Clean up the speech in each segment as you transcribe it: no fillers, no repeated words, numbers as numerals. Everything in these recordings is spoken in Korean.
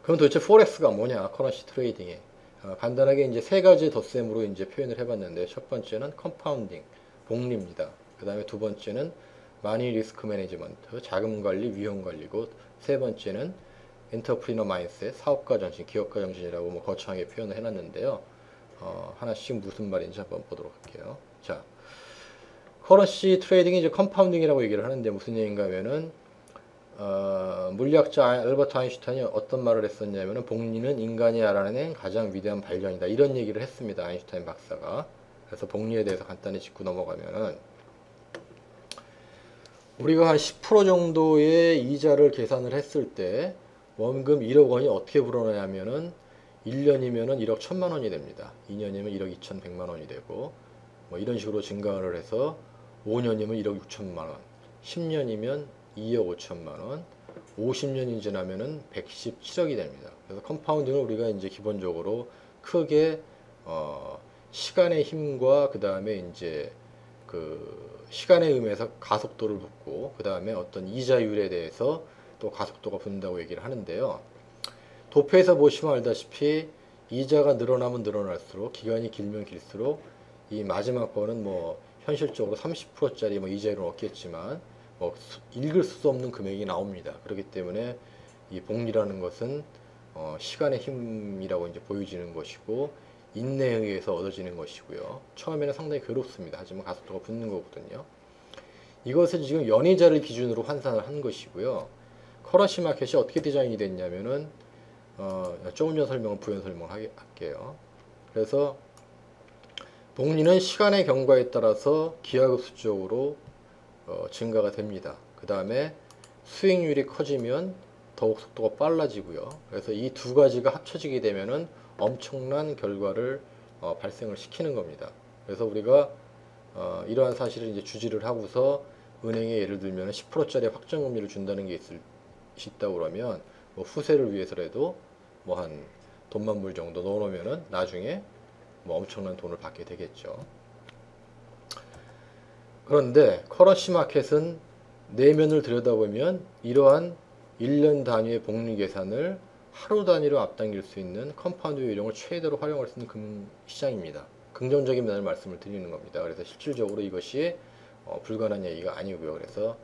그럼 도대체 포렉스가 뭐냐? 커런시 트레이딩이. 간단하게 이제 세 가지 덧셈으로 이제 표현을 해봤는데, 첫 번째는 컴파운딩, 복리입니다. 그 다음에 두 번째는 마니 리스크 매니지먼트, 자금 관리, 위험 관리고, 세 번째는 엔터프리너 마인드셋, 사업가 정신, 기업가 정신이라고 뭐 거창하게 표현을 해놨는데요. 하나씩 무슨 말인지 한번 보도록 할게요. 자, 커런시 트레이딩이 이제 컴파운딩이라고 얘기를 하는데 무슨 얘기인가 하면은 물리학자 알버트 아인슈타인이 어떤 말을 했었냐면은 복리는 인간이 알아낸 가장 위대한 발견이다. 이런 얘기를 했습니다. 아인슈타인 박사가. 그래서 복리에 대해서 간단히 짚고 넘어가면은 우리가 한 10% 정도의 이자를 계산을 했을 때 원금 1억 원이 어떻게 불어나냐면은 1년이면은 1억 1천만 원이 됩니다. 2년이면 1억 2,100만 원이 되고 뭐 이런 식으로 증가를 해서 5년이면 1억 6천만 원, 10년이면 2억 5천만 원, 50년이 지나면은 117억이 됩니다. 그래서 컴파운딩을 우리가 이제 기본적으로 크게 시간의 힘과 그 다음에 이제 그 시간에 의해서 가속도를 붙고 그 다음에 어떤 이자율에 대해서 또 가속도가 붙는다고 얘기를 하는데요. 도표에서 보시면 알다시피 이자가 늘어나면 늘어날수록 기간이 길면 길수록 이 마지막 거는 뭐 현실적으로 30%짜리 뭐 이자율은 없겠지만 뭐 읽을 수 없는 금액이 나옵니다. 그렇기 때문에 이 복리라는 것은 시간의 힘이라고 이제 보여지는 것이고 인내에 의해서 얻어지는 것이고요. 처음에는 상당히 괴롭습니다. 하지만 가속도가 붙는 거거든요. 이것을 지금 연이자를 기준으로 환산을 한 것이고요. 커런시 마켓이 어떻게 디자인이 됐냐면은 조금 전 설명은 부연 설명을 할게요. 그래서 복리는 시간의 경과에 따라서 기하급수적으로 증가가 됩니다. 그 다음에 수익률이 커지면 더욱 속도가 빨라지고요. 그래서 이 두 가지가 합쳐지게 되면은 엄청난 결과를 발생을 시키는 겁니다. 그래서 우리가 이러한 사실을 이제 주지를 하고서 은행에 예를 들면 10%짜리 확정금리를 준다는 게 있다고 그러면 뭐 후세를 위해서라도 뭐 한 돈만 불 정도 넣어놓으면은 나중에 뭐 엄청난 돈을 받게 되겠죠. 그런데 커런시 마켓은 내면을 들여다보면 이러한 1년 단위의 복리 계산을 하루 단위로 앞당길 수 있는 컴파운드 요령을 최대로 활용할 수 있는 금시장입니다. 긍정적인 면을 말씀을 드리는 겁니다. 그래서 실질적으로 이것이 불가능한 얘기가 아니고요. 그래서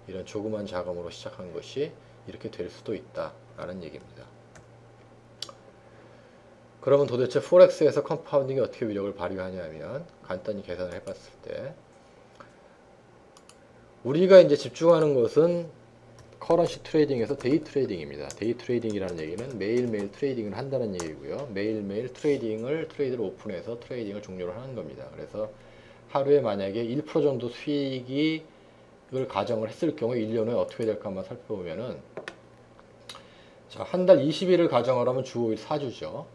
이런 조그만 자금으로 시작한 것이 이렇게 될 수도 있다라는 얘기입니다. 그러면 도대체 포렉스에서 컴파운딩이 어떻게 위력을 발휘하냐면 간단히 계산을 해봤을 때 우리가 이제 집중하는 것은 커런시 트레이딩에서 데이 트레이딩입니다. 데이 트레이딩이라는 얘기는 매일매일 트레이딩을 한다는 얘기고요. 매일매일 트레이드를 오픈해서 트레이딩을 종료를 하는 겁니다. 그래서 하루에 만약에 1% 정도 수익을 가정을 했을 경우에 1년 후에 어떻게 될까 한번 살펴보면은 자, 한 달 20일을 가정하라면 주 5일 4주죠.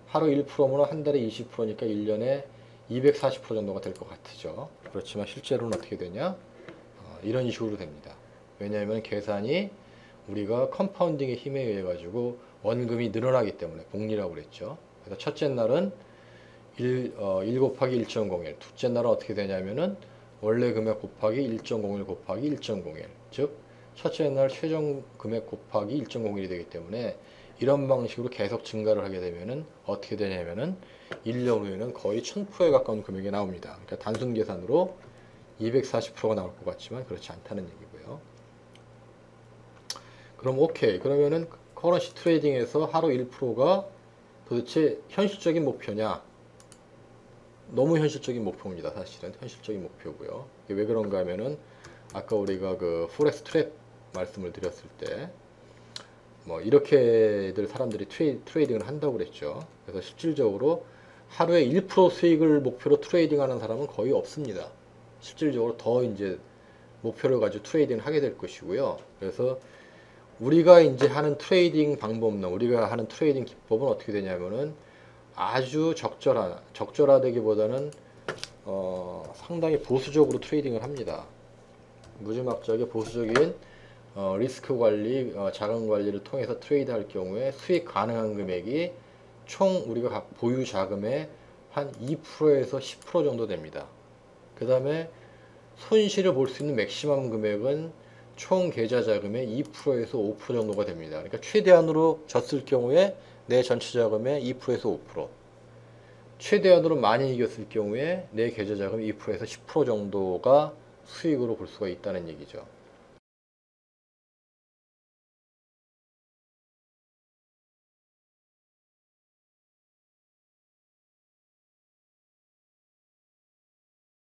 하루 1%면 한 달에 20%니까 1년에 240% 정도가 될 것 같죠. 그렇지만 실제로는 어떻게 되냐? 이런 식으로 됩니다. 왜냐하면 계산이 우리가 컴파운딩의 힘에 의해 가지고 원금이 늘어나기 때문에 복리라고 그랬죠. 그래서 첫째 날은 1 곱하기 1.01, 둘째 날은 어떻게 되냐면은 원래 금액 곱하기 1.01 곱하기 1.01, 즉 첫째 날 최종 금액 곱하기 1.01이 되기 때문에 이런 방식으로 계속 증가를 하게 되면은 어떻게 되냐면은 1년 후에는 거의 1000%에 가까운 금액이 나옵니다. 그러니까 단순 계산으로 240%가 나올 것 같지만 그렇지 않다는 얘기고요. 그럼 오케이. 그러면은 커런시 트레이딩에서 하루 1%가 도대체 현실적인 목표냐? 너무 현실적인 목표입니다. 사실은 현실적인 목표고요. 이게 왜 그런가 하면은 아까 우리가 그 포렉스 트랩 말씀을 드렸을 때 뭐 이렇게들 사람들이 트레이딩을 한다고 그랬죠. 그래서 실질적으로 하루에 1% 수익을 목표로 트레이딩하는 사람은 거의 없습니다. 실질적으로 더 이제 목표를 가지고 트레이딩을 하게 될 것이고요. 그래서 우리가 이제 하는 트레이딩 방법론, 우리가 하는 트레이딩 기법은 어떻게 되냐면은 아주 적절하다기보다는 상당히 보수적으로 트레이딩을 합니다. 무지막지하게 보수적인 리스크 관리, 자금 관리를 통해서 트레이드 할 경우에 수익 가능한 금액이 총 우리가 각 보유 자금의 한 2%에서 10% 정도 됩니다. 그 다음에 손실을 볼 수 있는 맥시멈 금액은 총 계좌 자금의 2%에서 5% 정도가 됩니다. 그러니까 최대한으로 졌을 경우에 내 전체 자금의 2%에서 5%, 최대한으로 많이 이겼을 경우에 내 계좌 자금 2%에서 10% 정도가 수익으로 볼 수가 있다는 얘기죠.